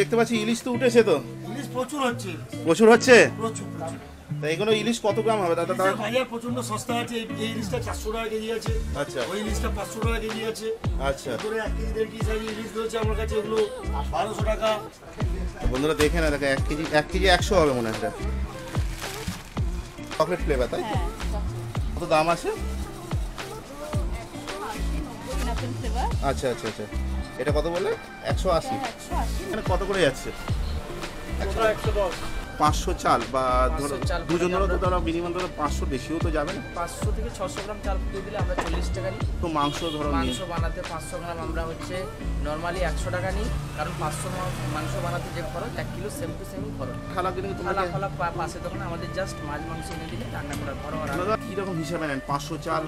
দেখতে পাচ্ছি ইলিশ তো উঠেছে তো। ইলিশ প্রচুর হচ্ছে। প্রচুর হচ্ছে? প্রচুর। তা এগুলো ইলিশ কত গ্রাম হবে দাদা? বাজার প্রচন্ড সস্তা আছে। এই ইলিশটা 400 টাকা কেজি আছে। আচ্ছা। ওই ইলিশটা 500 টাকা কেজি আছে। আচ্ছা। করে 1 কেজি 1.5 কেজি সাইজ ইলিশ রয়েছে আমার কাছে, ওগুলো 1200 টাকা। বন্ধুরা দেখে না, দেখো 1 কেজি 100 হবে মনে হয়। এটা চকলেট ফ্লেভার তাই? কত দাম আছে? আচ্ছা আচ্ছা আচ্ছা। এটা কত বলে? 180। এখানে কত করে যাচ্ছে? 110। 500 চাল বা ধরো দুজনেরও তো ধরো মিনিমাম ধরো 500, বেশিও তো যাবে না? 500 থেকে 600 গ্রাম চাল দিয়ে দিলে আমরা 40 টাকা নিই। তো মাংস ধরো মাংস বানাতে 500 গ্রাম আমরা হচ্ছে নর্মালি 100 টাকা নিই, কারণ 500 মাংস বানাতে যে খরচ 1 কিলো সেম টু সেম খরচ। খালা কিন্তু থালা পাশে তখন আমাদের জাস্ট মাংস এনে দিলে রান্না করার পর দাদা কি রকম হিসাবে নেন? 500 চাল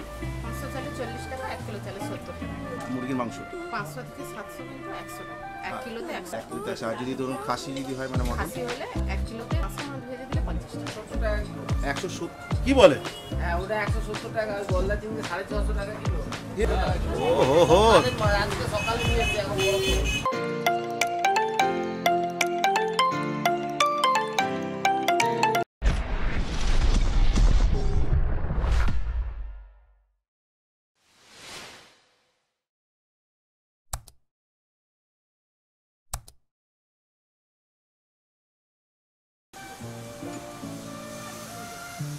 500 চালে 40 টাকা, 1 কিলো চালে 70 টাকা। মুরগির মাংস 500 থেকে 700 কিন্তু 100 টাকা। 1 কিলোতে 100 টাকা। আচ্ছা, যদি ধরুন খাসি যদি হয় মানে মটন খাসি হলে 1 কিলোতে 500 মাছ ভেজে দিলে 50 টাকা। 170 কি বলে? হ্যাঁ, ওটা 170 টাকা। ওই গলদা চিংড়ি 650 টাকা কিলো। ও হো হো। আজকে সকালে নিয়ে এসেছি, এখন বড় করে।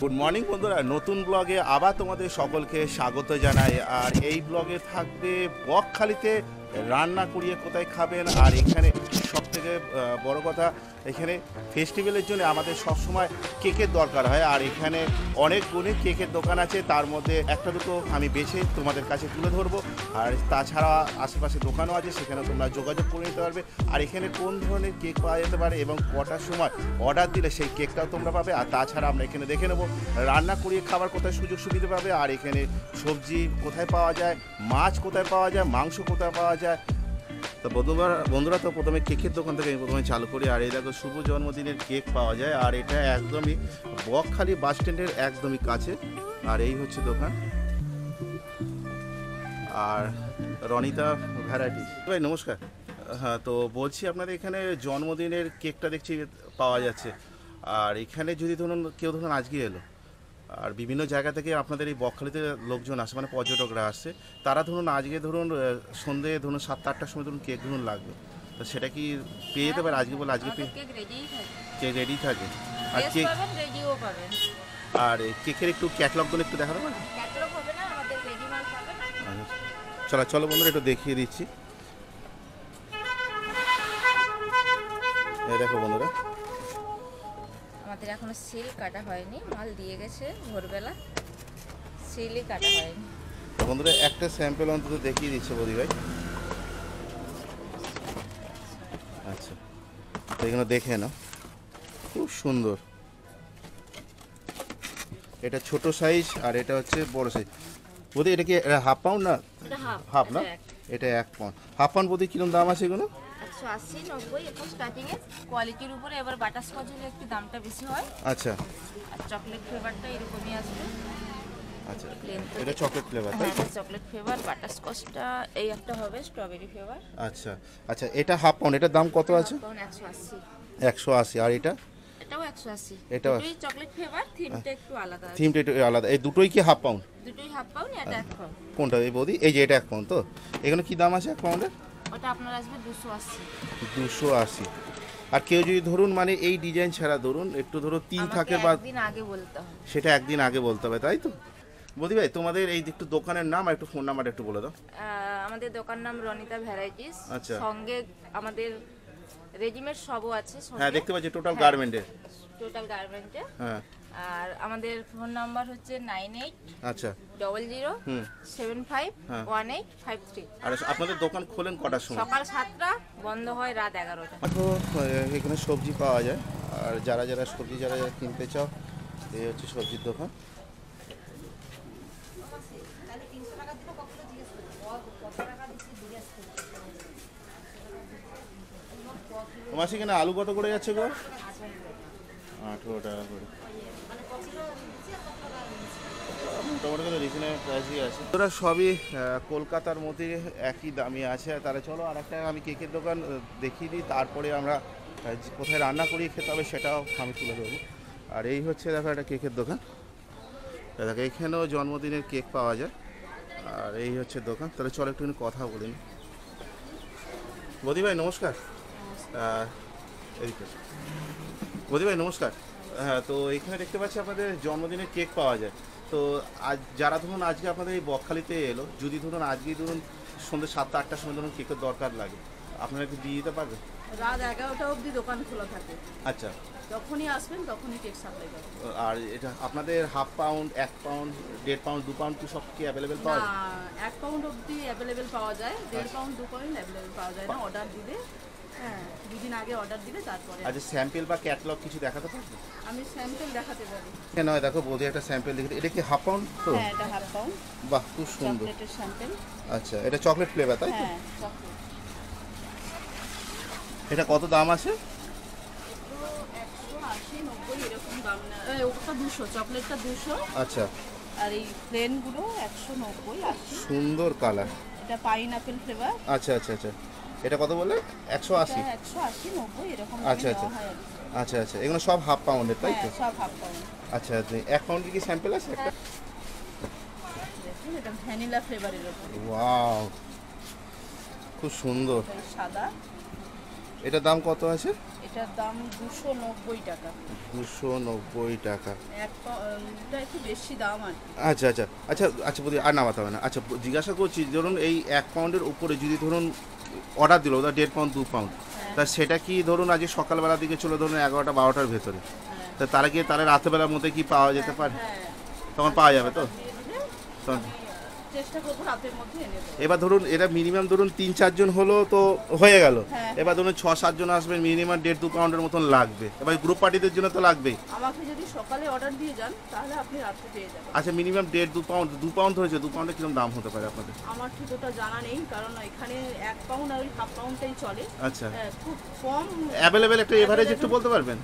গুড মর্নিং বন্ধুরা, নতুন ব্লগে আবার তোমাদের সকলকে স্বাগত জানাই। আর এই ব্লগে থাকবে বকখালিতে রান্না করিয়ে কোথায় খাবেন। আর এখানে সবথেকে বড় কথা, এখানে ফেস্টিভ্যালের জন্য আমাদের সবসময় কেকের দরকার হয়। আর এখানে অনেক গুণে কেকের দোকান আছে, তার মধ্যে একটা দুটো আমি বেছে তোমাদের কাছে তুলে ধরবো। আর তাছাড়া আশেপাশে দোকানও আছে, সেখানে তোমরা যোগাযোগ করে নিতে পারবে। আর এখানে কোন ধরনের কেক পাওয়া যেতে পারে এবং কটার সময় অর্ডার দিলে সেই কেকটাও তোমরা পাবে। আর তাছাড়া আমরা এখানে দেখে নেবো রান্না করিয়ে খাবার কোথায় সুযোগ সুবিধা পাবে, আর এখানে সবজি কোথায় পাওয়া যায়, মাছ কোথায় পাওয়া যায়, মাংস কোথায় পাওয়া যায়। তো বন্ধুরা তো প্রথমে কেকের দোকান থেকে আমি প্রথমে চালু করি। আর এই দেখো শুভ জন্মদিনের কেক পাওয়া যায়, আর এটা একদমই বকখালি বাস স্ট্যান্ডের একদমই কাছে। আর এই হচ্ছে দোকান। আর রনিতা ভ্যারাইটি। ভাই নমস্কার। হ্যাঁ, তো বলছি আপনাদের এখানে জন্মদিনের কেকটা দেখছি পাওয়া যাচ্ছে। আর এখানে যদি কেউ ধরুন আজকে এলো, আর বিভিন্ন জায়গা থেকে আপনাদের এই বকখালিতে লোকজন আসে, মানে পর্যটকরা আসছে, তারা আজকে সন্ধ্যে 7-8টার সময় কেক লাগবে, তো সেটা কি পেয়ে যেতে পারে আজকে? বলে আজকে কেক রেডি থাকে। আর কেক আর কেকের একটু ক্যাটালগুলো একটু দেখাতে পারেন? চলো বন্ধুরা একটু দেখিয়ে দিচ্ছি। এই দেখো বন্ধুরা, আমাদের এখনো সিল কাটা হয়নি, মাল দিয়ে গেছে ভোরবেলা, সিলই কাটা হয়নি। বন্ধুরা একটা স্যাম্পল অন্তত দেখিয়ে দিচ্ছে বদি ভাই। আচ্ছা, তো এখানে দেখে নাও, খুব সুন্দর। এটা ছোট সাইজ আর এটা হচ্ছে বড় সাইজ। বদি এটা কি হাফ পাউন্ড না? হাফ না, এটা 1 পাউন্ড। হাফ পাউন্ড বদি কিরকম দাম আছে এগুলো? 180, 90 এখন স্টার্টিং এ। কোয়ালিটির উপরে এবার বাটারস্কচ হলে একটু দামটা বেশি হয়। আচ্ছা। আর চকলেট ফ্লেভারটা এরকমই আসবে। আচ্ছা, এটা চকলেট ফ্লেভার তাই? হ্যাঁ, চকলেট ফ্লেভার। বাটারস্কচটা এই একটা হবে স্ট্রবেরি ফ্লেভার। আচ্ছা আচ্ছা, এটা হাফ পাউন্ড, এটার দাম কত আছে? 180। 180। আর এটা? এটাও 180। এটাও দুটোই চকলেট ফ্লেভার, থিমটা একটু আলাদা আছে। থিমটা একটু আলাদা। এই দুটোই কি হাফ পাউন্ড? দুটোই হাফ পাউন্ড, এটা 1 পাউন্ড। কোনটা এই বৌদি? এই যে এটা 1 পাউন্ড। তো এখানে কি দাম আছে 1 পাউন্ডের? ওটা আপনার আসবে 280। 280। আর কেউ যদি মানে এই ডিজাইন ছাড়া একটু তিল থাকে বা একদিন আগে বলতে হবে, সেটা একদিন আগে বলতে হবে, তাই তো? বৌদি ভাই তোমাদের এই একটু দোকানের নাম আর একটু ফোন নাম্বার একটু বলে দাও। আমাদের দোকান নাম রনিতা ভ্যারাইটিস। আচ্ছা। সঙ্গে আমাদের রেডিমেড সবও আছে। হ্যাঁ, দেখতে পাচ্ছি টোটাল গার্মেন্টের। টোটাল গার্মেন্টে। হ্যাঁ। আর আমাদের ফোন নাম্বার হচ্ছে 98 আচ্ছা 00 75 1853। আর আপনাদের দোকান খোলেন কটার সময়? সকাল 7টা, বন্ধ হয় রাত 11টা। তো এখানে সবজি পাওয়া যায়। আর যারা সবজি কিনতে চাও, এই হচ্ছে সবজির দোকান। মাসি এখানে আলু কত করে যাচ্ছে গো? 18 টাকা করে। মোটামুটি কিন্তু রিজনেবল প্রাইসই আছে। ওরা সবই কলকাতার মধ্যে একই দামি আছে। তাহলে চলো আর একটা আমি কেকের দোকান দেখিয়ে দিই, তারপরে আমরা কোথায় রান্না করিয়ে খেতে হবে সেটাও আমি তুলে দেবো। আর এই হচ্ছে দেখো একটা কেকের দোকান, দেখো এখানেও জন্মদিনের কেক পাওয়া যায়। আর এই হচ্ছে দোকান। তাহলে চলো একটু কথা বলিনি। বদি ভাই নমস্কার। এদিকে বদি ভাই নমস্কার। হ্যাঁ, তো এখানে দেখতে পাচ্ছি আপনাদের জন্মদিনের কেক পাওয়া যায়। তো আজ যারা ধরুন আজকে আপনাদের এই বকখালিতে এলো, যদি ধরুন আজকেই ধরুন সন্ধ্যে 7টা 8টার সময় ধরুন কেকের দরকার লাগে, আপনারা একটু দিয়ে দিতে পারবেন? রাত 11টা অবধি দোকান খোলা থাকে। আচ্ছা, যখনই আসবেন তখনই কেক সাপ্লাই করবেন। আর এটা আপনাদের 1/2 পাউন্ড, 1 পাউন্ড, 1.5 পাউন্ড, 2 পাউন্ড কি সব কি অ্যাভেলেবেল পাওয়া যায়? 1 পাউন্ড অবধি অ্যাভেলেবেল পাওয়া যায়, 1.5 পাউন্ড 2 পাউন্ড অ্যাভেলেবেল পাওয়া যায় না। অর্ডার দিলে, হ্যাঁ, 2 দিন আগে অর্ডার দিলে তারপরে। আচ্ছা, স্যাম্পল বা ক্যাটালগ কিছু দেখাতে পারবেন? আমি স্যাম্পল দেখাতে পারি। কেন হয় দেখো বৌদি একটা স্যাম্পল দেখি। এটা কি 1/2 পাউন্ড? তো হ্যাঁ, এটা 1/2 পাউন্ড বাহ, খুব সুন্দর। চকলেটের স্যাম্পল। আচ্ছা, এটা চকলেট ফ্লেভার তাই তো? হ্যাঁ, চকলেট। এটা কত দাম আছে? এগুলো 180, 90 এরকম দাম না। ওটা 200, চকলেটটা 200। আচ্ছা, আর এই প্লেনগুলো 190, 80। সুন্দর কালার। এটা পাইনঅ্যাপেল ফ্লেভার। আচ্ছা আচ্ছা আচ্ছা, এটা কত বলে? 180? 180, 90 এরকম আচ্ছা, দামে আচ্ছা। দেওয়া হয় আর কি। আচ্ছা আচ্ছা, এগুলো সব 1/2 পাউন্ডের তাই তো? হ্যাঁ, সব 1/2 পাউন্ড। আচ্ছা আচ্ছা, 1 পাউন্ডের কি স্যাম্পল আছে একটা? দেখুন, এটা ভ্যানিলা ফ্লেভারের উপর। ওয়াও, খুব সুন্দর। এটা সাদা। এটার দাম কত আছে? এটার দাম 290 টাকা। 290 টাকা। এটা একটু বেশি দাম আর কি। আচ্ছা আচ্ছা আচ্ছা আচ্ছা, বলি আর নামাতে হবে না। আচ্ছা, জিজ্ঞাসা করছি, ধরুন এই 1 পাউন্ডের উপরে যদি ধরুন অর্ডার দিল, ওটা 1.5 পাউন্ড 2 পাউন্ড, তা সেটা কি ধরুন আজ সকালবেলার দিকে চলে ধরুন 11টা 12টার ভেতরে, তা তারা কি তারা রাত্রেবেলার মধ্যে কি পাওয়া যেতে পারে? হ্যাঁ, তখন পাওয়া যাবে তো? দিয়ে দিলে তখন চেষ্টা করবো রাতের মধ্যে এনে দেবো। এবার ধরুন এটা মিনিমাম ধরুন 3-4 জন হলো তো হয়ে গেল। হ্যাঁ। এবার ধরুন 6-7 জন আসবেন, মিনিমাম 1.5-2 পাউন্ডের মতন লাগবে। এবার গ্রুপ পার্টিদের জন্য তো লাগবেই। আমাকে যদি সকালে অর্ডার দিয়ে যান তাহলে আপনি রাত্রে পেয়ে যাবেন। আচ্ছা, মিনিমাম 1.5-2 পাউন্ড, 2 পাউন্ড হয়েছে, 2 পাউন্ডের কিরকম দাম হতে পারে আপনাদের? আমার ঠিক ওটা জানা নেই, কারণ এখানে 1 পাউন্ড আর ওই 1/2 পাউন্ডটাই চলে। আচ্ছা, খুব কম। অ্যাভেলেবেল একটা এভারেজ একটু বলতে পারবেন?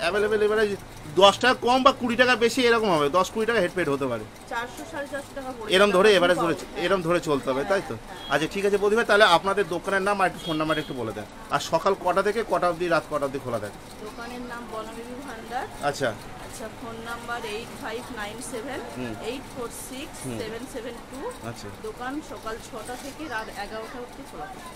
অ্যাভেলেবেল এভারেজ 10 টাকা কম বা 20 টাকা বেশি এরকম হবে, 10-20 টাকা হেডপেড হতে পারে, 400-450 টাকা পড়ে। এরকম ধরে যাবে, এভারেজ ধরে, হ্যাঁ। এরকম ধরে চলতে হবে তাই তো? আচ্ছা ঠিক আছে বৌদি ভাই, তাহলে আপনাদের দোকানের নাম আর একটু ফোন নাম্বার একটু বলে দেন। আর সকাল কটা থেকে কটা অবধি, রাত কটা অবধি খোলা থাকে? দোকানের নাম বনবিবি ভান্ডার। আচ্ছা আচ্ছা, ফোন নাম্বার 8597846772। আচ্ছা, দোকান সকাল 6টা থেকে রাত 11টা অবধি খোলা থাকে।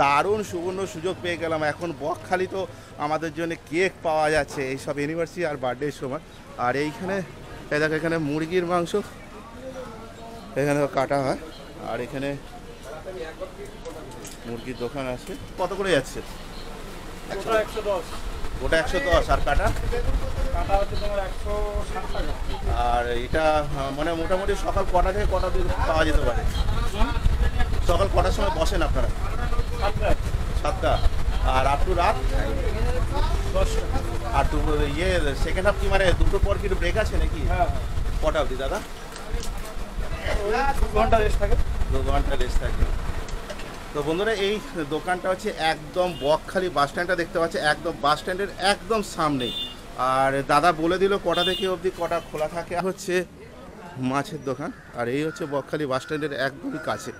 দারুণ সুবর্ণ সুযোগ পেয়ে গেলাম। এখন বকখালি তো আমাদের জন্য কেক পাওয়া যাচ্ছে এইসব অ্যানিভার্সারি আর বার্থডের সময়। আর এইখানে এই দেখো, এখানে মুরগির মাংস এখানে কাটা হয়। আর এখানে মুরগির দোকান আছে। কত করে যাচ্ছে? ওটা 110, ওটা 110 আর কাটা? কাটা হচ্ছে তোমার 160 টাকা। আর এটা মানে মোটামুটি সকাল কটা থেকে কটা অবধি পাওয়া যেতে পারে? সকাল কটার সময় বসেন আপনারা? 7টা। আর আপ টু রাত 10টা। আর সেকেন্ড হাফ কি মানে দুটোর পর কি ব্রেক আছে নাকি? হ্যাঁ, কটা অবধি দাদা? ওই 2 ঘন্টা রেস্ট থাকে। 2 ঘন্টা রেস্ট থাকে। তো বন্ধুরা, এই দোকানটা হচ্ছে একদম বকখালি বাস স্ট্যান্ডটা দেখতে পাচ্ছে, একদম বাস স্ট্যান্ডের একদম সামনেই। আর দাদা বলে দিল কটা থেকে অবধি কটা খোলা থাকে। হচ্ছে মাছের দোকান, আর এই হচ্ছে বকখালি বাস স্ট্যান্ডের একদমই কাছে।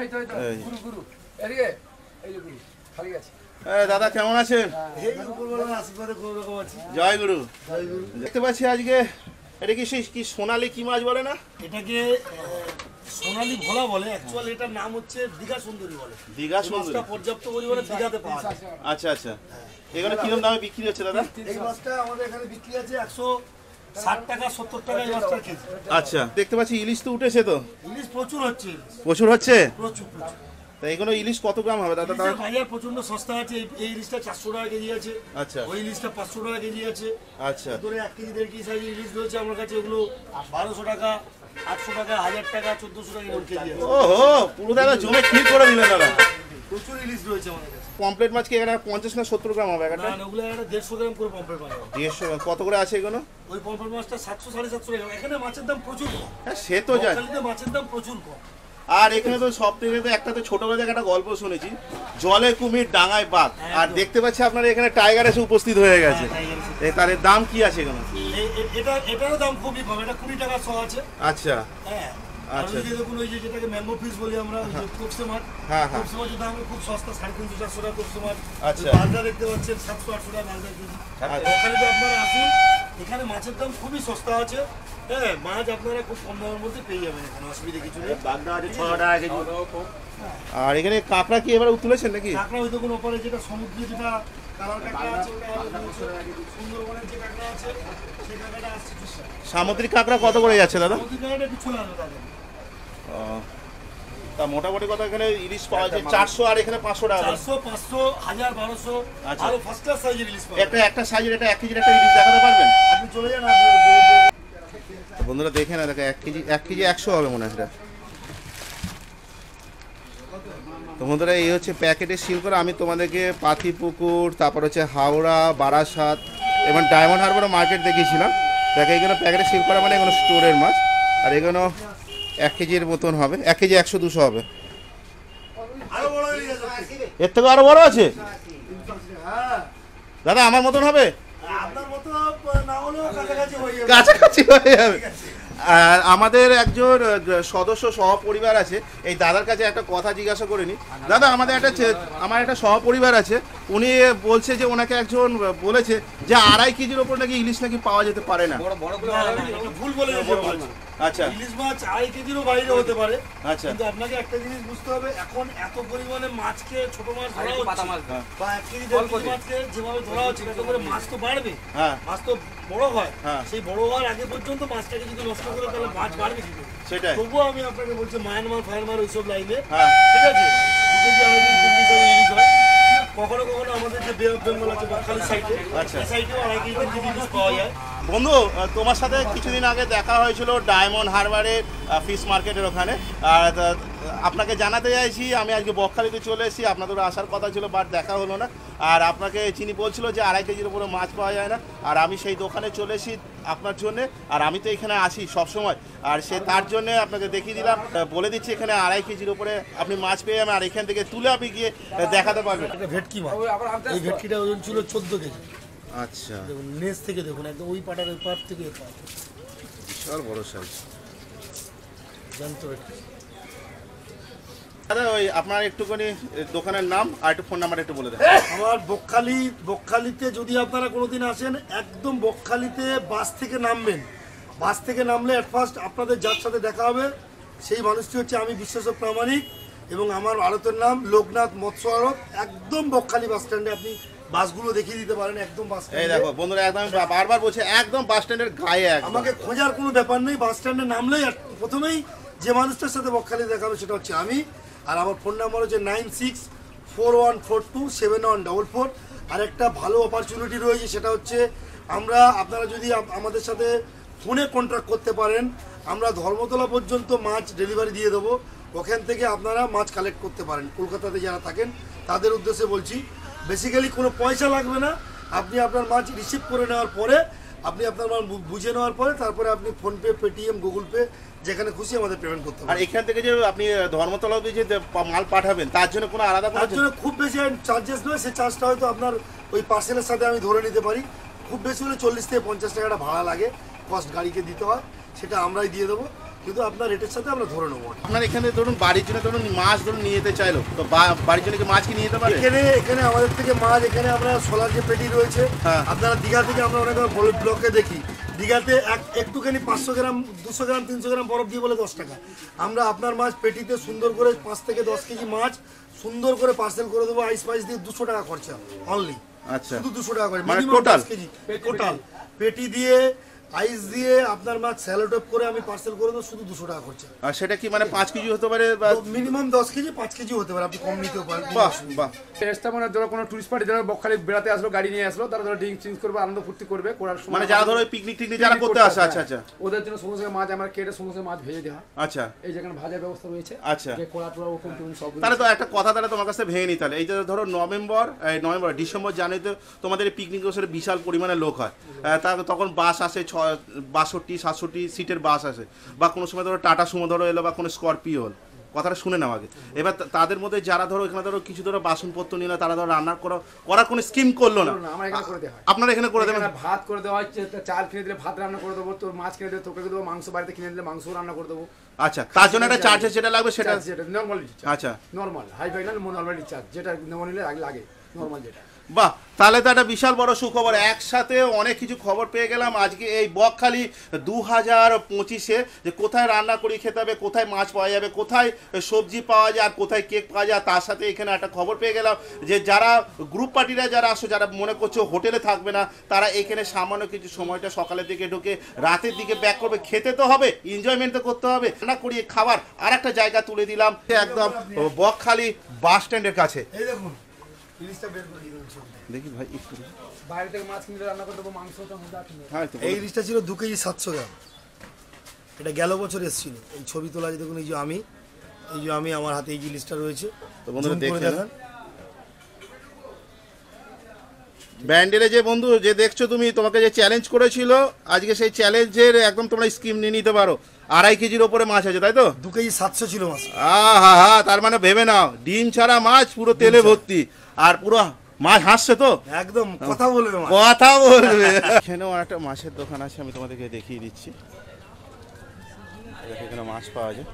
এই তো এই। গুরু এদিকে, এই যে গুরু খালি আছে। দাদা কেমন আছেন? এই উপরওয়ালার আশীর্বাদে কোনো রকম আছে। জয় গুরু। দেখতে পাচ্ছি আজকে এটা কি সেই কি সোনালি কি মাছ বলে না? এটাকে সোনালী ভোলা বলে, অ্যাকচুয়ালি এটার নাম হচ্ছে দীঘা সুন্দরী বলে। দীঘা এই সুন্দরী। মাছটা পর্যাপ্ত পরিমাণে দীঘাতে পাওয়া যায়। আচ্ছা আচ্ছা, এগুলো কিরকম দামে বিক্রি হচ্ছে দাদা? এই মাছটা আমাদের এখানে বিক্রি আছে 160 টাকা 70 টাকা এই মাছটার কেজি। আচ্ছা, দেখতে পাচ্ছি ইলিশ তো উঠেছে তো? ইলিশ প্রচুর হচ্ছে, প্রচুর হচ্ছে? প্রচুর। তা এগুলো ইলিশ কত গ্রাম হবে দাদা? ইলিশের বাজার প্রচন্ড সস্তা আছে। এই ইলিশটা 400 টাকা কেজি আছে, আচ্ছা ওই ইলিশটা 500 টাকা কেজি আছে। আচ্ছা ধরে 1 কেজি 1.5 কেজি সাইজের ইলিশ রয়েছে আমার কাছে। ওগুলো 1200 টাকা, 800 টাকা, 1000 টাকা, 1400 টাকা এরকম কেজি আছে। ওহো, পুরো দাদা জমে ঠিক করে দিলেন দাদা। প্রচুর ইলিশ রয়েছে আমাদের কাছে। পমপ্লেট মাছ কি এখানে 50 না 70 গ্রাম হবে একটা? না, ওগুলো একটা 150 গ্রাম করে পম্পেট মাছ। 150 কত করে আছে এগুলো? ওই পম্পেট মাছটা 700 750 টাকা। এখানে মাছের দাম প্রচুর কম। হ্যাঁ সে তো জানি। বকখালিতে মাছের দাম প্রচুর কম। আর এখানে তো সব থেকে তো একটা তো ছোটবেলা থেকে একটা গল্প শুনেছি, জলে কুমির ডাঙায় বাঘ, আর দেখতে পাচ্ছি আপনারা এখানে টাইগার এসে উপস্থিত হয়ে গেছে। তার দাম কি আছে এখানে? এটারও দাম খুবই কম, এটা 20 টাকা শ আছে। আচ্ছা হ্যাঁ, আচ্ছা। আর ওই যে দেখুন ওই যে যেটাকে ম্যাঙ্গো ফিশ বলি আমরা, ওই যে কোপসে মাছ, হ্যাঁ, হ্যাঁ। কোপসে মাছের দাম খুব সস্তা, 350-400 টাকা কোপসে মাছ। আচ্ছা। বালদা দেখতে পাচ্ছেন 700-800 টাকা বালদা কেজি। আচ্ছা। ওখানে তো আপনারা আসুন, এখানে মাছের দাম খুবই সস্তা আছে। হ্যাঁ, মাছ আপনারা খুব কম দামের মধ্যে পেয়ে যাবেন, এখানে অসুবিধা কিছু নেই। বাগদা আছে 6 টাকা কেজি। আর এখানে কাঁকড়া কি এবার তুলেছেন নাকি? কাঁকড়া ওই দেখুন ওপরে যেটা সমুদ্রে যেটা কালার কাঁকড়া আছে, ওটা সুন্দরবনের যে কাঁকড়া আছে সেই কাঁকড়াটা আসছে 20 টাকা। সামুদ্রিক কাঁকড়া কত করে যাচ্ছে দাদা? সমুদ্রের কাঁকড়াটা একটু চলে আসবে দাদা। তা মোটামুটি কথা এখানে ইলিশ পাওয়া যায় 400 আর এখানে 500 টাকা। 400, 500, 1000, 1200 আচ্ছা। আরো ফার্স্ট ক্লাস সাইজের ইলিশ পাবেন। একটা সাইজের এটা 1 কেজির একটা ইলিশ দেখাতে পারবেন? আপনি চলে যান, বন্ধুরা দেখে না, দেখো 1 কেজি 100 হবে মনে হয় এটা। তো বন্ধুরা এই হচ্ছে প্যাকেটে সিল করা। আমি তোমাদেরকে পাতিপুকুর, তারপর হচ্ছে হাওড়া, বারাসাত এবং ডায়মন্ড হারবার মার্কেট দেখিয়েছিলাম। দেখো এগুলো প্যাকেটে সিল করা মানে এগুলো স্টোরের মাছ, আর এগুলো 1 কেজির মতন হবে, 1 কেজি 100-200 হবে। আরো বড় হয়ে যাবে। এর থেকে আরো বড় আছে হ্যাঁ, দাদা? আমার মতন হবে? আপনার মতো না হলেও কাছাকাছি হয়ে যাবে। কাছাকাছি হয়ে যাবে। আর আমাদের একজন সদস্য সহপরিবার আছে, এই দাদার কাছে একটা কথা জিজ্ঞাসা করে নি। দাদা আমার একটা সহপরিবার আছে, উনি বলছে যে ওনাকে একজন বলেছে যে 2.5 কেজির ওপর নাকি ইলিশ নাকি পাওয়া যেতে পারে না। না, না, এটা ভুল বলে গেছে। আচ্ছা ইলিশ মাছ 2.5 কেজিরও বাইরে হতে পারে। আচ্ছা কিন্তু আপনাকে একটা জিনিস বুঝতে হবে, এখন এত পরিমাণে মাছকে ছোট মাছ ধরা হচ্ছে বা 1 কেজি 1.5 কেজি মাছকে যেভাবে ধরা হচ্ছে, এত করে মাছ তো বাড়বে, হ্যাঁ মাছ তো বড় হয়। হ্যাঁ। সেই বড় হওয়ার আগে পর্যন্ত মাছটাকে যদি নষ্ট করে তাহলে মাছ বাড়বে কি করে? সেটাই। তবুও আমি আপনাকে বলছি মায়ানমার ফায়ানমার ওইসব লাইনে, হ্যাঁ ঠিক আছে, 2 কেজি 2.5 কেজি 3 কেজি ইলিশ হয়। কখনো কখনো আমাদের যে বে অফ বেঙ্গল আছে বকখালি সাইডে, আচ্ছা। সেই সাইডেও 2.5 কেজি 3 কেজি ইলিশ পাওয়া যায়। বন্ধু, তোমার সাথে কিছুদিন আগে দেখা হয়েছিল ডায়মন্ড হারবারের ফিশ মার্কেটের ওখানে। আর আপনাকে জানাতে চাইছি আমি আজকে বকখালিতে চলে এসেছি, আপনাদের আসার কথা ছিল বাট দেখা হলো না। আর আপনাকে চিনি বলছিল যে 2.5 কেজির উপরে মাছ পাওয়া যায় না, আর আমি সেই দোকানে চলে এসেছি আপনার জন্যে। আর আমি তো এখানে আসি সবসময়, আর সে তার জন্যে আপনাকে দেখিয়ে দিলাম। বলে দিচ্ছি এখানে 2.5 কেজির উপরে আপনি মাছ পেয়ে যাবেন, আর এখান থেকে তুলে আপনি গিয়ে দেখাতে পারবেন। এটা ভেটকি মাছ, এই ভেটকিটার ওজন ছিল 14 কেজি। আচ্ছা, দেখুন নেস থেকে দেখুন, একদম ওই পাটার ওই পাট থেকে এই পাট, বিশাল বড় সাইজ। জ্যান্ত ভেটকি। দাদা ওই আপনার একটুখানি দোকানের নাম আর একটু ফোন নাম্বার একটু বলে দেন। আমার বকখালিতে যদি আপনারা কোনোদিন আসেন, একদম বকখালিতে বাস থেকে নামবেন। বাস থেকে নামলে অ্যাট ফার্স্ট আপনাদের যার সাথে দেখা হবে সেই মানুষটি হচ্ছে আমি বিশ্বাস প্রামাণিক, এবং আমার আড়তের নাম লোকনাথ মৎস্য আড়ত। একদম বকখালি বাস স্ট্যান্ডে আপনি বাসগুলো দেখিয়ে দিতে পারেন, একদম বাস এই স্ট্যান্ডে। দেখো বন্ধুরা, একদম বারবার বলছে একদম বাস স্ট্যান্ডের গায়ে একদম। আমাকে খোঁজার কোনো ব্যাপার নেই, বাস স্ট্যান্ডে নামলেই প্রথমেই যে মানুষটার সাথে বকখালি দেখাবে সেটা হচ্ছে আমি। আর আমার ফোন নাম্বার হচ্ছে 9641427144। আর একটা ভালো অপরচুনিটি রয়েছে, সেটা হচ্ছে আপনারা যদি আমাদের সাথে ফোনে কন্ট্রাক্ট করতে পারেন, আমরা ধর্মতলা পর্যন্ত মাছ ডেলিভারি দিয়ে দেবো। ওখান থেকে আপনারা মাছ কালেক্ট করতে পারেন। কলকাতাতে যারা থাকেন তাদের উদ্দেশ্যে বলছি, বেসিক্যালি কোনো পয়সা লাগবে না। আপনি আপনার মাছ রিসিভ করে নেওয়ার পরে, আপনি আপনার মাল বুঝে নেওয়ার পরে, তারপরে আপনি ফোনপে, পেটিএম, গুগল পে যেখানে খুশি আমাদের পেমেন্ট করতে আর পারেন। এখান থেকে যে আপনি ধর্মতলা অবধি যে মাল পাঠাবেন তার জন্য কোনো আলাদা তার জন্য খুব বেশি চার্জেস নয়, সেই চার্জটা হয়তো আপনার ওই পার্সেলের সাথে আমি ধরে নিতে পারি। খুব বেশি হলে 40 থেকে 50 টাকাটা ভাড়া লাগে, কস্ট গাড়িকে দিতে হয়, সেটা আমরাই দিয়ে দেবো, কিন্তু আপনার রেটের সাথে আমরা ধরে নেবো। আপনার এখানে ধরুন বাড়ির জন্য ধরুন মাছ ধরুন নিয়ে যেতে চাইলো, তো বাড়ির জন্য কি মাছ কি নিয়ে যেতে পারে? এখানে আমাদের থেকে মাছ, এখানে আমরা সোলার যে পেটি রয়েছে, হ্যাঁ। আপনারা দীঘা থেকে আমরা অনেক ব্লকে দেখি, দীঘাতে একটুখানি 500 গ্রাম, 200 গ্রাম, 300 গ্রাম বরফ দিয়ে বলে 10 টাকা। আমরা আপনার মাছ পেটিতে সুন্দর করে 5 থেকে 10 কেজি মাছ সুন্দর করে পার্সেল করে দেবো, আইস পাইস দিয়ে 200 টাকা খরচা অনলি। আচ্ছা, শুধু 200 টাকা করে, মানে মিনিমাম total? 10 কেজি টোটাল পেটি দিয়ে আইস দিয়ে আপনার মাছ স্যালোটেপ করে আমি পার্সেল করে দেবো, শুধু 200 টাকা খরচা। আর সেটা কি মানে 5 কেজি হতে পারে বা মিনিমাম 10 কেজি, 5 কেজি হতে পারে, আপনি কম নিতেও পারেন। বাহ বাহ। স্থাপনা ধরো কোনো টুরিস্ট পার্টি যারা বকখালি বেড়াতে আসলো, গাড়ি নিয়ে আসলো, তারা ধরো ড্রিঙ্ক চিংস করবে, আনন্দ ফুর্তি করবে, করার সময় মানে যারা ধরো পিকনিক টিকনিক যারা করতে আসে, আচ্ছা আচ্ছা ওদের জন্য সমস্ত মাছ আমরা কেটে সমস্ত মাছ ভেজে দেওয়া। আচ্ছা এই যেখানে ভাজার ব্যবস্থা রয়েছে, আচ্ছা। যে কোলা টোলা ওরকম সব। তাহলে তো একটা কথা তাহলে তোমার কাছে ভেঙে নিতে, এই যে ধরো ডিসেম্বর জানুয়ারি তো তোমাদের পিকনিক বছরে বিশাল পরিমাণে লোক হয়, তখন বাস আসে 62-67 সিটের বাস আসে, বা কোনো সময় ধরো টাটা সুমো ধরো এলো বা কোনো স্করপিও হল, কথাটা শুনে নাও আগে। এবার তাদের মধ্যে যারা ধরো এখানে ধরো কিছু ধরো বাসনপত্র নিল, তারা ধরো রান্না করার কোনো স্কিম করলো না, আমার এখানে করে দেওয়া হয়। আপনারা এখানে করে দেবেন? এখানে ভাত করে দেওয়া হয়, চাল কিনে দিলে ভাত রান্না করে দেবো, তোর মাছ কিনে দিলে তোকে দেবো, মাংস বাড়িতে কিনে দিলে মাংস রান্না করে দেবো। আচ্ছা, তার জন্য একটা চার্জেস যেটা লাগবে সেটা? নর্মাল। আচ্ছা, নর্মাল, হাই ফাই না, নর্মাল রিচার্জ যেটা নর্মাল লাগে, নর্মাল যেটা। বাহ, তাহলে তো একটা বিশাল বড় সুখবর। একসাথে অনেক কিছু খবর পেয়ে গেলাম আজকে এই বকখালি 2025-এ, যে কোথায় রান্না করে খেতে হবে, কোথায় মাছ পাওয়া যাবে, কোথায় সবজি পাওয়া যায়, আর কোথায় কেক পাওয়া যায়। তার সাথে এখানে একটা খবর পেয়ে গেলাম যে যারা গ্রুপ পার্টিরা যারা আসো, যারা মনে করছো হোটেলে থাকবে না, তারা এখানে সামান্য কিছু সময়টা সকালের দিকে ঢুকে রাতের দিকে ব্যাক করবে। খেতে তো হবে, এনজয়মেন্ট তো করতে হবে, রান্না করিয়ে খাবার আর একটা জায়গা তুলে দিলাম একদম বকখালি বাস স্ট্যান্ডের কাছে। এই দেখুন ইলিশটা বের করে দিন। দেখি ভাই একটু, বাইরে থেকে মাছ কিনে রান্না করে দেবো, মাংস হ্যাঁ তো এই ইলিশটা ছিল 2 কেজি 700 গ্রাম। এটা গেল বছর এসেছিল। এই ছবি তোলা যে দেখুন, এই যে আমি আমার হাতে এই ইলিশটা রয়েছে। তো বন্ধুরা জুম করে দেখে দেখান। ব্যান্ডেলে যে বন্ধু যে দেখছো তুমি, তোমাকে যে চ্যালেঞ্জ করেছিল আজকে, সেই চ্যালেঞ্জের একদম তোমরা স্কিম নিয়ে নিতে পারো। 2.5 কেজির ওপরে মাছ আছে, তাই তো? 2 কেজি 700 ছিল মাছ। হা, তার মানে ভেবে নাও ডিম ছাড়া মাছ, পুরো তেলে ভর্তি, আর পুরো মাছ হাসছে তো একদম কথা বলবে মাছ। কথা বলবে। এখানেও একটা মাছের দোকান আছে, আমি তোমাদেরকে দেখিয়ে দিচ্ছি। এখানে মাছ পাওয়া যায়।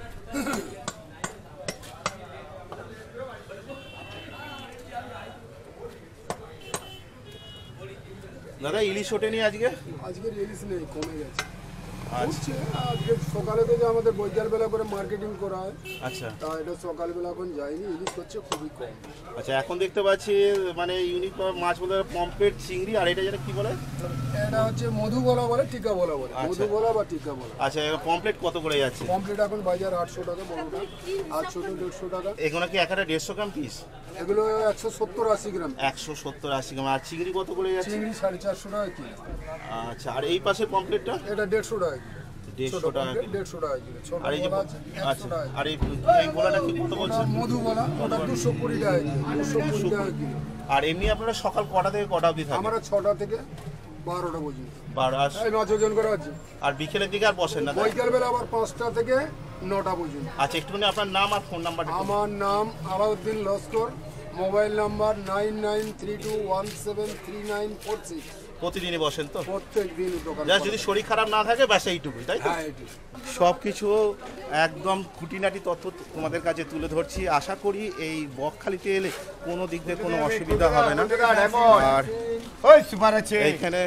দাদা ইলিশ ওঠেনি আজকে? আজকে ইলিশ নেই, কমে গেছে। আচ্ছা উঠছে, আজকে সকালে থেকে আমাদের বৈকালবেলা করে মার্কেটিং করা হয়, আচ্ছা তা এটা সকালবেলা এখন যায়নি, ইলিশ হচ্ছে খুবই কম। আচ্ছা, এখন দেখতে পাচ্ছি মানে ইউনিক মাছ বলে পমফ্রেট, চিংড়ি, আর এটা যেটা কি বলে? এটা হচ্ছে মধুবলা বলে, টিকা বলা বলে, আচ্ছা। মধুবলা বা টিকা বলা। আচ্ছা, পমফ্রেট কত করে যাচ্ছে? কমপ্লিট এখন বাজার 800 টাকা, বড়টা 800 to 150 টাকা। এগুলো কি একটা 150 গ্রাম পিস? এগুলো 170-80 গ্রাম। 170-80 গ্রাম। আর চিংড়ি কত করে যাচ্ছে? চিংড়ি 450 টাকা কিলো। আচ্ছা, আর এই পাশে পমফ্রেটটা? এটা 150 টাকা কিলো। 150 ছোট টাকা পমফ্রেট কিলো। 150 টাকা কিলো। ছোট আর এই যে বলা আছে 100 আচ্ছা, টাকা। আর এই গোলাটা কি কত বলছে? ওটা মধুবলা, ওটা 220 টাকা কিলো, 220 টাকা কিলো। আর এমনি আপনারা সকাল কটা থেকে কটা অবধি থাকেন? আমরা 6টা থেকে 12টা পর্যন্ত 12। এই মাছ ওজন করা আছে। আর বিকেলের দিকে আর বসেন না, তাই? বৈকালবেলা আবার 5টা থেকে 9টা পর্যন্ত। আচ্ছা, একটুখানি আপনার নাম আর ফোন নাম্বারটা একটু আমার নাম আলাউদ্দিন লস্কর, মোবাইল নাম্বার 9932173946। প্রতিদিনই বসেন তো? প্রত্যেক দিন দোকান। যা যদি শরীর খারাপ না থাকে ব্যাস এইটুকুই, তাই তো? হ্যাঁ, এটি সব কিছু একদম খুঁটিনাটি তথ্য তোমাদের কাছে তুলে ধরছি। আশা করি এই বকখালিতে এলে কোনো দিক দিয়ে কোনো অসুবিধা হবে না। আর এইখানে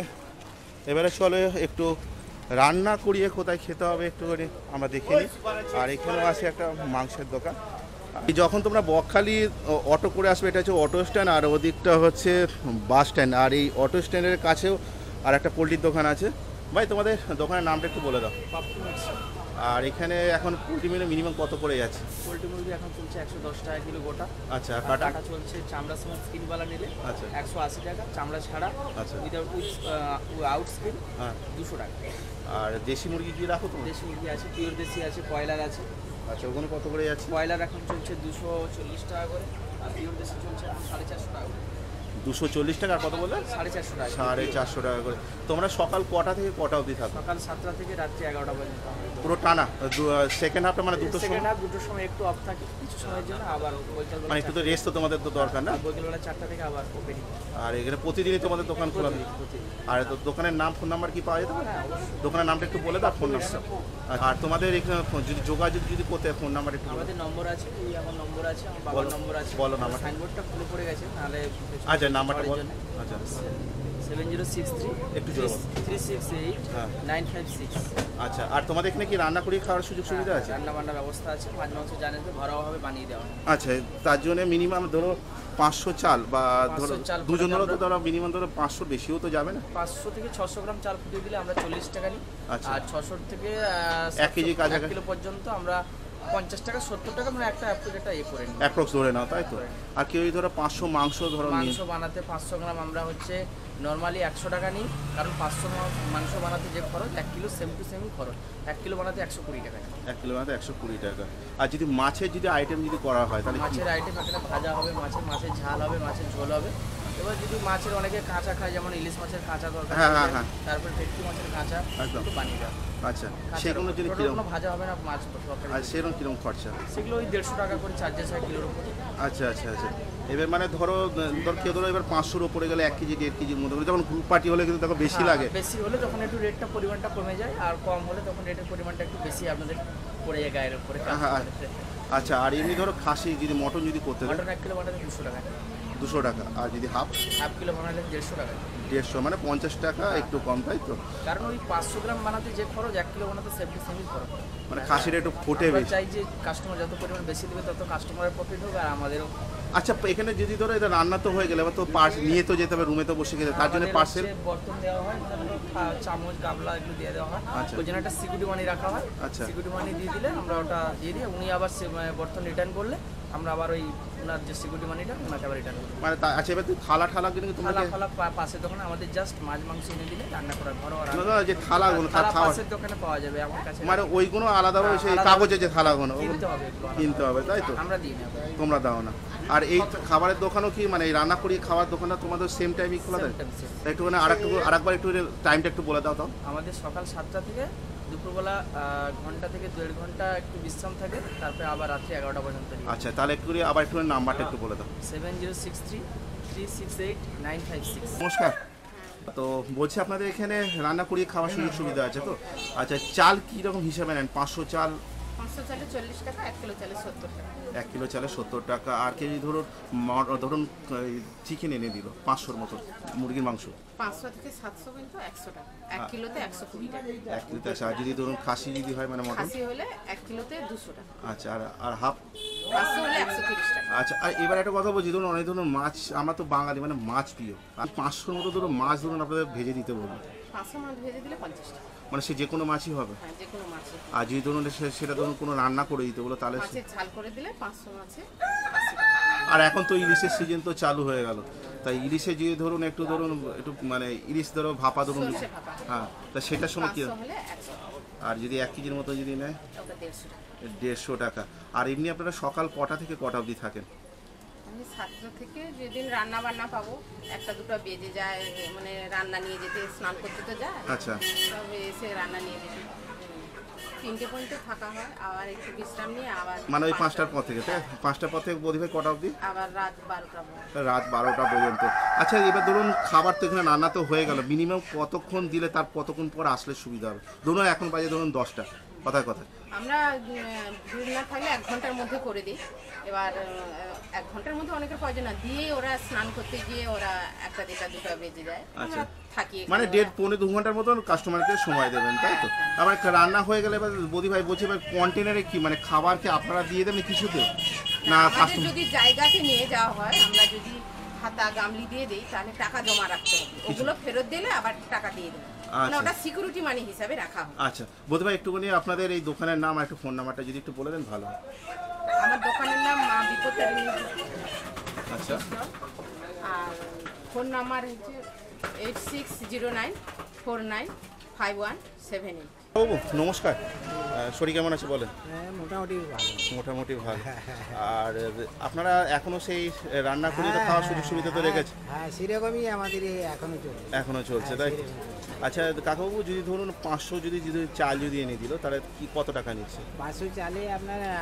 এবারে চলে একটু রান্না করিয়ে কোথায় খেতে হবে একটু করে আমরা দেখে নিই। আর এখানেও আছে একটা মাংসের দোকান। যখন তোমরা বকখালি অটো করে আসবে, এটা হচ্ছে অটো স্ট্যান্ড, আর ওদিকটা হচ্ছে বাস স্ট্যান্ড। আর এই অটো স্ট্যান্ডের কাছেও আর একটা পোলট্রির দোকান আছে। ভাই তোমাদের দোকানের নামটা একটু বলে দাও। আর এখানে এখন পোলট্রি মিনিমাম কত করে যাচ্ছে? পোলট্রি মুরগি এখন চলছে 110 টাকা কিলো গোটা। আচ্ছা, আর কাটা? কাটা চলছে চামড়া সমেত স্কিনওয়ালা নিলে আচ্ছা 180 টাকা, চামড়া ছাড়া আচ্ছা উইদাউট আউট স্কিন হ্যাঁ। 200 টাকা। আর দেশি মুরগি কি রাখো তুমি? দেশি মুরগি আছে, পিওর দেশি আছে, ব্রয়লার আছে। আচ্ছা, ওখানে কত করে যাচ্ছে? ব্রয়লার এখন চলছে 240 টাকা করে, আর পিওর দেশি চলছে এখন 450 টাকা করে। 240 টাকা। আর কত বললে? 450 টাকা। 450 টাকা করে। তোমরা সকাল কটা থেকে কটা অবধি থাকো? সকাল 7টা থেকে রাত্রি 11টা পর্যন্ত। পুরো টানা? সেকেন্ড হাফটা মানে দুটোর সময়? সেকেন্ড হাফ দুটোর সময় একটু অফ থাকে কিছু সময়ের জন্য, আবার বৈকালবেলা মানে একটু তো রেস্ট তো তোমাদের তো দরকার না? বৈকালবেলা 4টা থেকে আবার ওপেনিং। আর এখানে প্রতিদিনই তোমাদের দোকান খোলা থাকে? আর তো দোকানের নাম ফোন নাম্বার কি পাওয়া যেতে পারে? হ্যাঁ, অবশ্যই। দোকানের নামটা একটু বলে দাও, ফোন নাম্বার। আর তোমাদের এখানে যদি যোগাযোগ যদি করতে হয়, ফোন নাম্বার একটু বলো। আমাদের নম্বর আছে, এই আমার নম্বর আছে, আমার বাবার বলো, নম্বর আছে। বলো নাম্বারটা। সাইনবোর্ডটা খুলে পড়ে গেছে, নাহলে আচ্ছা, নাম্বারটা বল। আচ্ছা 7063 একটু জোরে বল। 368 হ্যাঁ। 956। আচ্ছা, আর তোমাদের এখানে কি রান্না করে খাওয়ার সুযোগ সুবিধা আছে? রান্না বান্নার ব্যবস্থা আছে, মাছ মাংস জানেন তো ঘরোয়াভাবে বানিয়ে দেওয়া হয়। আচ্ছা, তার জন্য মিনিমাম ধরো 500 চাল বা 500 ধরো চাল দুজন ধরো তো আমরা- ধরো মিনিমাম ধরো 500 বেশিও তো যাবে না? 500 থেকে 600 গ্রাম চাল ফুটিয়ে দিলে আমরা 40 টাকা নিই। আচ্ছা। আর 600 থেকে 1 কেজি কাছাকাছি। 1 কিলো পর্যন্ত আমরা 50 টাকা 70 টাকা মানে একটা অ্যাপ্লিকেটটা করে নিই। অ্যাপ্রক্স ধরে নাও, তাই তো? আর কেউ ধরো 500 মাংস ধরো নিয়ে, মাংস বানাতে 500 গ্রাম আমরা হচ্ছে নর্মালি 100 টাকা নিই, কারণ 500 মাংস বানাতে যে খরচ 1 কিলো সেম টু সেমই খরচ। 1 কিলো বানাতে 120 টাকা নেয়। 1 কিলো বানাতে 120 টাকা। আর যদি মাছের যদি আইটেম যদি করা হয় তাহলে কি? মাছের আইটেম এখানে ভাজা হবে, মাছের ঝাল হবে, মাছের ঝোল হবে, এবার যদি মাছের অনেকে কাঁচা খায়, যেমন ইলিশ মাছের কাঁচা দরকার, হ্যাঁ, হ্যাঁ, হ্যাঁ। তারপর ভেটকি মাছের কাঁচা একদম। একটু বানিয়ে দাও। আচ্ছা কাঁচা সেগুলোর জন্য ওটা কিরকম, কোনো ভাজা হবে না, মাছ তরকারি। আর সেরকম কিরকম খরচা? সেগুলো ওই 150 টাকা করে চার্জেস হয় কিলোর উপর। আচ্ছা আচ্ছা আচ্ছা। এবার মানে ধরো কেউ ধরো এবার 500-র উপরে গেলে 1 কেজি 1.5 কেজির মধ্যে করে, যখন গ্রুপ পার্টি হলে কিন্তু তখন বেশি লাগে। বেশি হলে তখন একটু রেটটা পরিমাণটা কমে যায়, আর কম হলে তখন রেটের পরিমাণটা একটু বেশি আপনাদের পড়ে যায় গায়ের উপরে। হ্যাঁ, আচ্ছা। আর এমনি ধরো খাসি যদি মটন যদি করতে হয় মটন 1 কিলো বানাতে 200 টাকা, 200 টাকা, আর যদি হাফ কিলো বানালে 150 টাকা। 150, মানে 50 টাকা একটু কম, তাই তো? কারণ ওই 500 গ্রাম বানাতে যে খরচ 1 কিলো বানাতে সেমই খরচ। মানে খাসিটা একটু ফোটে আমরা বেশি। চাই যে কাস্টমার যত পরিমাণ বেশি দেবে তত কাস্টমারের প্রফিট হোক আর আমাদেরও। আচ্ছা এখানে যদি ধরো এটা রান্না তো হয়ে গেলে এবার তো নিয়ে তো যেতে হবে, রুমে তো বসে গেলে, তার জন্য আমাদের পার্সেল। হচ্ছে বর্তন দেওয়া হয়, চামচ গামলা এগুলো দিয়ে দেওয়া হয়। আচ্ছা। ওই জন্য একটা সিকিউরিটি মানি রাখা হয়। আচ্ছা। সিকিউরিটি মানি দিয়ে দিলে আমরা ওটা দিয়ে দিই, উনি আবার বর্তন রিটার্ন করলে আমরা আবার ওই ওনার যে সিকিউরিটি মানিটা ওনাকে আবার রিটার্ন করি। মানে আচ্ছা এবার তুই থালা কিন্তু তোমরা থালা পাশের দোকানে আমাদের জাস্ট মাছ মাংস এনে দিলে রান্না করার ঘরোয়া যে থালাগুলো থালা খাওয়া, পাশের দোকানে পাওয়া যাবে আমার কাছে। মানে ওইগুলো আলাদাভাবে সেই আলাদা- কাগজের যে থালাগুলো কিনতে হবে এগুলো আলাদা। কিনতে হবে, তাই তো? আমরা দিই না। তোমরা দাও না। আর এই খাবারের দোকানও কি মানে এই রান্না করি খাওয়ার দোকানটা তোমাদের সেম টাইমই খোলা থাকে? Same time, same. তাই একটুখানি আরেকবার একটু টাইমটা একটু বলে দাও তো। আমাদের সকাল 7টা থেকে দুপুরবেলা ঘন্টা থেকে 1.5 ঘন্টা একটু বিশ্রাম থাকে, তারপরে আবার রাত্রি 11টা পর্যন্ত। আচ্ছা তাহলে একটু আবার একটু নাম্বারটা একটু বলে দাও। 7063368956। নমস্কার। তো বলছি আপনাদের এখানে রান্না করিয়ে খাওয়ার সুযোগ সুবিধা আছে তো? আচ্ছা চাল কী রকম হিসাবে নেন? 500 চাল 500 চালে 40 টাকা, 1 কিলো চালে 70 টাকা। 1 কিলো চালে 70 টাকা। আর কেজি ধরুন চিকেন এনে দিল 500-র মতো মুরগির মাংস, 500 থেকে 700 কিন্তু 100 টাকা, 1 কিলোতে 120 টাকা। 1 কিলোতে। আর যদি ধরুন খাসি যদি হয় মানে মটন, খাসি হলে 1 কিলোতে 200 টাকা, আচ্ছা আর হাফ 500 হলে 130 টাকা। আচ্ছা। আর এবার একটা কথা বলছি, ধরুন অনেক ধরুন মাছ, আমরা তো বাঙালি মানে মাছ প্রিয়, আর 500-র মতো ধরুন মাছ ধরুন আপনাদের ভেজে দিতে বলুন, 500 মাছ ভেজে দিলে 50 টাকা। মানে সে যে কোনো মাছই হবে? হ্যাঁ, যে কোনো মাছে। আর যদি ধরুন সেটা ধরুন কোনো রান্না করে দিতে বলো তাহলে মাছের ঝাল করে দিলে 500 মাছে 80 টাকা। আর এখন তো ইলিশের সিজন তো চালু হয়ে গেল, তাই ইলিশে যদি ধরুন একটু মানে ইলিশ ধরো ভাপা ধরুন, সরষে ভাপা। হ্যাঁ, তা সেটার সময় কি? 500 হলে 100 টাকা, আর যদি 1 কেজির মতো যদি নেয় ওটা 150 টাকা। 150 টাকা। আর এমনি আপনারা সকাল কটা থেকে কটা অবধি থাকেন? আমি 7টা থেকে যেদিন রান্না বান্না পাবো, 1টা 2টা বেজে যায়, মানে রান্না নিয়ে যেতে, স্নান করতে তো যায়, আচ্ছা তবে এসে রান্না নিয়ে যেতে 3টে পর্যন্ত থাকা হয়, আবার একটু বিশ্রাম নিয়ে আবার মানে ওই 5টার পর থেকে, তাই 5টার পর থেকে বোধহয় কটা অবধি? আবার রাত 12টা পর্যন্ত। রাত 12টা পর্যন্ত। আচ্ছা এবার ধরুন খাবার তো এখানে রান্না তো হয়ে গেল, মিনিমাম কতক্ষণ দিলে তার কতক্ষণ পর আসলে সুবিধা হবে? ধরুন এখন বাজে ধরুন 10টা, কথায় আমরা ভিড় না থাকলে 1 ঘন্টার মধ্যে করে দিই। এবার 1 ঘন্টার মধ্যে অনেকের প্রয়োজন না, দিয়ে ওরা স্নান করতে গিয়ে ওরা 1টা 1:30 2টা বেজে যায়, আমরা থাকি মানে এখানে। 1.5-2 ঘন্টার মতন কাস্টমারকে সময় দেবেন, তাই তো? আবার রান্না হয়ে গেলে এবার বৌদি ভাই বলছি এবার কন্টেনারে কি মানে খাবার কি আপনারা দিয়ে দেবেন কিছুতে না? আমাদের কাস্টমার যদি জায়গাতে নিয়ে যাওয়া হয়, আমরা যদি হাতা গামলি দিয়ে দিই তাহলে টাকা জমা রাখতে হবে, ওগুলো ফেরত দিলে আবার টাকা দিয়ে দেবে, মানে আচ্ছা। ওটা সিকিউরিটি মানি হিসাবে রাখা হয়। আচ্ছা বৌদি ভাই একটুখানি আপনাদের এই দোকানের নাম আর একটু ফোন নাম্বারটা যদি একটু বলে দেন ভালো হয়। আমার দোকানের নাম মা বিপত্তারিণী, আচ্ছা আর ফোন নাম্বার হচ্ছে 8609495178। বাবু নমস্কার, শরীর কেমন আছে বলেন? মোটামুটি ভালো। মোটামুটি ভালো। আর আপনারা এখনো সেই রান্না করে তো খাওয়ার সুযোগ সুবিধা তো রেখেছে? হ্যাঁ, সেরকমই আমাদের এখনো চলছে। এখনো চলছে, তাই? আচ্ছা কাকাবাবু যদি ধরুন 500 যদি চাল যদি এনে দিল তাহলে কি কত টাকা নিচ্ছে? 500 চালে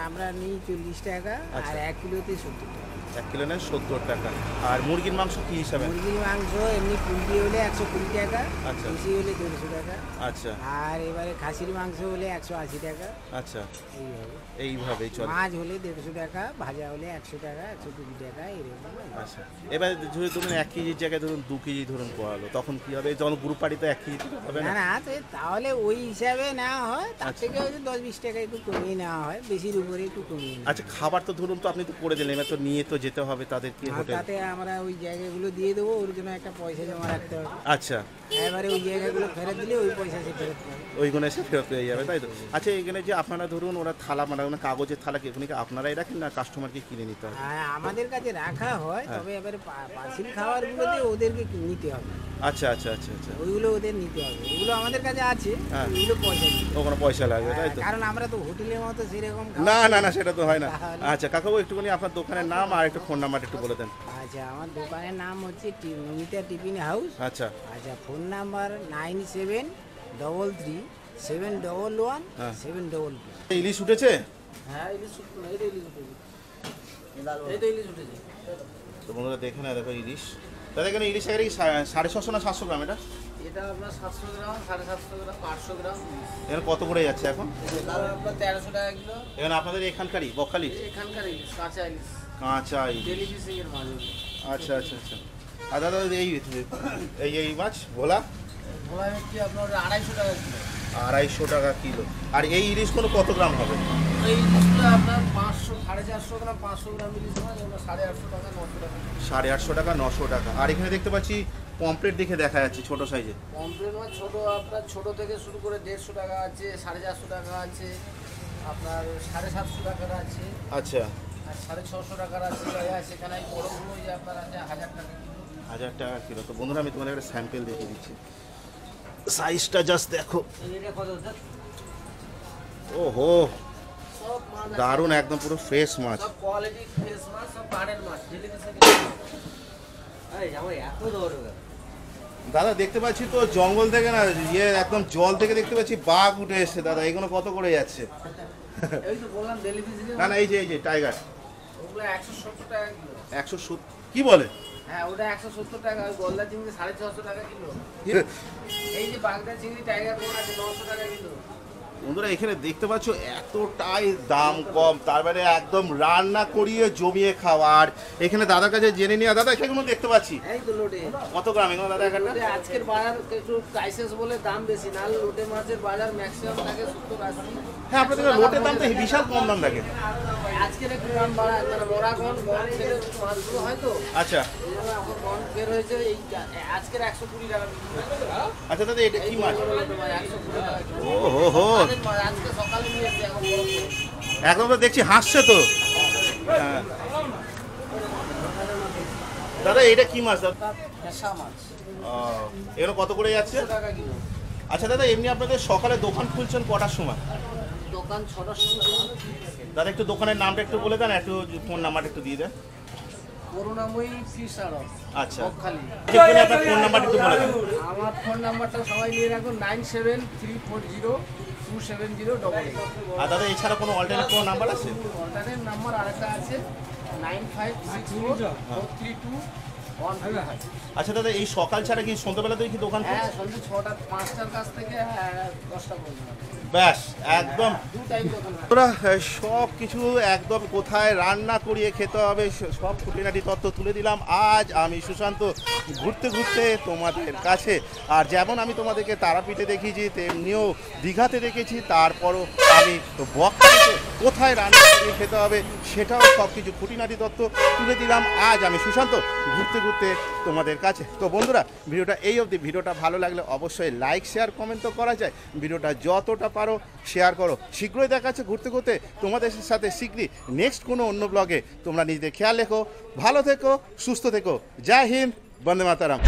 আমরা নিই 40 টাকা, আচ্ছা। আর 1 কিলোতে 70 টাকা। 1 কিলো নেয় 70 টাকা। আর মুরগির মাংস কি হিসাবে? মুরগির মাংস এমনি পুলটি হলে 120 টাকা, আচ্ছা। দেশি হলে 150 টাকা, আচ্ছা আর এবারে খাসির মাংস হলে 180 টাকা। আচ্ছা এইভাবে এইভাবেই চলে। মাছ হলে 150 টাকা, ভাজা হলে 100 টাকা, 120 টাকা এরকম। আচ্ছা এবার যদি ধরুন 1 কেজির জায়গায় ধরুন 2 কেজি ধরুন পোয়ালো, তখন কি হবে? যখন গ্রুপ পার্টিতে 1 কেজি হবে না না? না, তাহলে ওই হিসাবে নেওয়া হয়, তার আচ্ছা। থেকে হয়তো 10-20 টাকা একটু কমিয়ে নেওয়া হয়, বেশির উপরে একটু কমিয়ে নেওয়া হয়। আচ্ছা খাবার তো ধরুন তো আপনি তো করে দিলেন, এবার তো নিয়ে তো যেতে হবে তাদেরকে আর হোটেল। তাতে আমরা ওই জায়গাগুলো দিয়ে দেবো, ওর জন্য একটা পয়সা জমা রাখতে হবে। আচ্ছা এবারে ওই জায়গাগুলো ফেরত দিলে ওই পয়সা সে ফেরত পাবে। ওইগুলো এসে ফেরত পেয়ে যাবে, তাই তো? আচ্ছা এখানে যে আপনারা ধরুন ওরা থালা মানে কাগজের থালা কি এখানে কি আপনারাই রাখেন না কাস্টমারকে কিনে নিতে হবে? আর আমাদের কাছে রাখা হয়, হ্যাঁ। তবে এবারে পার্সেল খাবারগুলোতে ওদেরকে নিতে হবে। আচ্ছা আচ্ছা আচ্ছা আচ্ছা ওইগুলো ওদের নিতে হবে, ওগুলো আমাদের কাছে আছে, হ্যাঁ। ওইগুলো পয়সা দিতে হবে। ওখানে পয়সা লাগবে তাই তো? কারণ আমরা তো হোটেলের মতো সেরকম না না না সেটা তো হয় না। তাহলে? আচ্ছা কাকাবু একটুখানি আপনার দোকানের নাম আর একটু ফোন নাম্বার একটু বলে দেন। আচ্ছা, আমার দোকানের নাম হচ্ছে নমিতা টিফিন হাউস। আচ্ছা আচ্ছা, ফোন নাম্বার 9733711711 ইলিশ উঠেছে? হ্যাঁ ইলিশ উঠবে না, এটা ইলিশ উঠেছে, এই তো ইলিশ উঠেছে। তো বন্ধুরা দেখে না, দেখো ইলিশ। দাদা এখানে ইলিশ এখানে 650 না 700 গ্রাম এটা? এটা আপনার 700 গ্রাম, 750 গ্রাম, 800 গ্রাম। এখানে কত করে যাচ্ছে এখন? এটা আপনার 1300 টাকা কিলো। এখানে আপনাদের এখানকারই বকখালি এখানকার ইলিশ, কাঁচা ইলিশ, কাঁচা ইলিশ। ডেলি ফিশিং এর মাছ এগুলো। আচ্ছা আচ্ছা আচ্ছা। আর দাদা এই এই এই মাছ ভোলা ভোলা ভেটকি আপনার 250 টাকা কিলো। 250 টাকা কিলো। আর এই ইলিশগুলো কত গ্রাম হবে? এই ইলিশগুলো আপনার 500, 450 গ্রাম, 500 গ্রাম ইলিশ মাছ, এগুলো 850 টাকা, 900 টাকা। 850 টাকা 900 টাকা। আর এখানে দেখতে পাচ্ছি পমপ্লেট দেখে দেখা যাচ্ছে ছোট সাইজে। পমফ্রেট মাছ ছোট, আপনার ছোট থেকে শুরু করে 150 টাকা আছে, 450 টাকা আছে, আপনার 750 টাকার আছে, আচ্ছা আর 650 টাকার আছে। সেখানে এই বড়গুলো যে আপনার আছে 1000 টাকা কিলো। 1000 টাকা কিলো। তো বন্ধুরা আমি তোমাদের একটা স্যাম্পল দেখিয়ে দিচ্ছি, সাইজটা জাস্ট দেখো। এটা কত স্যার? ওহো সব মাছ আছে, দারুণ, একদম পুরো ফ্রেশ মাছ। সব কোয়ালিটি ফ্রেশ মাছ, সব পাড়ের মাছ, ডেলি ফিশিং। এই আমার এত দৌড়। দাদা দেখতে পাচ্ছি তো জঙ্গল থেকে না, ইয়ে একদম জল থেকে দেখতে পাচ্ছি বাঘ উঠে এসছে। দাদা এগুলো কত করে যাচ্ছে? এই তো বললাম ডেলি ফিশিং। না না এই যে টাইগার ওগুলো 170 টাকা কিলো। 170 কি বলে? হ্যাঁ ওটা 170 টাকা, ওই গলদা চিংড়ি 650 টাকা কিলো। এই যে বাগদা চিংড়ি টাইগার কোন আছে 900 টাকা কিলো। বন্ধুরা এখানে দেখতে পাচ্ছ এতটাই দাম কম, তার মানে একদম রান্না করিয়ে জমিয়ে খাওয়া। আর এখানে দাদার কাছে জেনে নিয়ে, দাদা এখানে দেখতে পাচ্ছি এই তো লোটে। কত গ্রাম এগুলো দাদা এখানটা? লোটে আজকের বাজার একটু ক্রাইসিস বলে দাম বেশি, না লোটে মাছের বাজার ম্যাক্সিমাম থাকে 70-80। হ্যাঁ আপনাদের লোটের দাম তো বিশাল কম দাম থাকে। আজকের একটু দাম বাড়া, মানে মোরাগন বন ছেড়ে মাছগুলো হয় তো, আচ্ছা এই জন্য এখন বন বের হয়েছে। এই আজকের 120 টাকা বিক্রি হয়েছে। আচ্ছা দাদা এটা কি মাছ? লোটে মাছ 120 টাকা কিলো। ও হো হো, মাছের মাছ আজকে সকালে নিয়ে এসেছি, এখন বড় বড়। একদম তো দেখছি হাসছে তো। হ্যাঁ। দাদা এটা কি মাছ দাদা? ফেসা মাছ এগুলো কত করে যাচ্ছে? 100 টাকা কিলো। আচ্ছা দাদা এমনি আপনাদের সকালে দোকান খুলছেন কটার সময়? দোকান 6টার সময়। দাদা একটু দোকানের নামটা একটু বলে দেন, একটু ফোন নাম্বারটা একটু দিয়ে দেন। করুণাময়ী ফিশ আড়ত, আচ্ছা বকখালি। একটুখানি আপনার ফোন নাম্বারটা একটু বলে দেন। আমার ফোন নাম্বারটা সবাই নিয়ে রাখুন, 9734027088। আর দাদা এছাড়া কোনো অল্টারনেট কোনো নাম্বার আছে? অল্টারনেট নাম্বার আরেকটা আছে 9564432155। আচ্ছা দাদা এই সকাল ছাড়া কি সন্ধ্যাবেলাতেই কি দোকান হ্যাঁ খোলা? সন্ধ্যে 6টা 5টার কাছ থেকে 10টা পর্যন্ত ব্যাস একদম। 2 টাইম দোকান হয়। তোরা সব কিছু একদম কোথায় রান্না করিয়ে খেতে হবে সব খুঁটিনাটি তথ্য তুলে দিলাম আজ আমি সুশান্ত ঘুরতে ঘুরতে তোমাদের কাছে। আর যেমন আমি তোমাদেরকে তারাপীঠে দেখিয়েছি তেমনিও দীঘাতে দেখেছি, তারপরও আমি বকখালিতে কোথায় রান্না করিয়ে খেতে হবে সেটাও সব কিছু খুঁটিনাটি তথ্য তুলে দিলাম আজ আমি সুশান্ত ঘুরতে ঘুরতে তোমাদের কাছে। তো বন্ধুরা ভিডিওটা এই অবধি। ভিডিওটা ভালো লাগলে অবশ্যই লাইক শেয়ার কমেন্ট তো করা যায়, ভিডিওটা যতটা পারো শেয়ার করো। শীঘ্রই দেখা যাচ্ছে ঘুরতে ঘুরতে তোমাদের সাথে শীঘ্রই নেক্সট কোনো অন্য ব্লগে। তোমরা নিজেদের খেয়াল রেখো, ভালো থেকো, সুস্থ থেকো। জয় হিন্দ, বন্দে মাতারাম।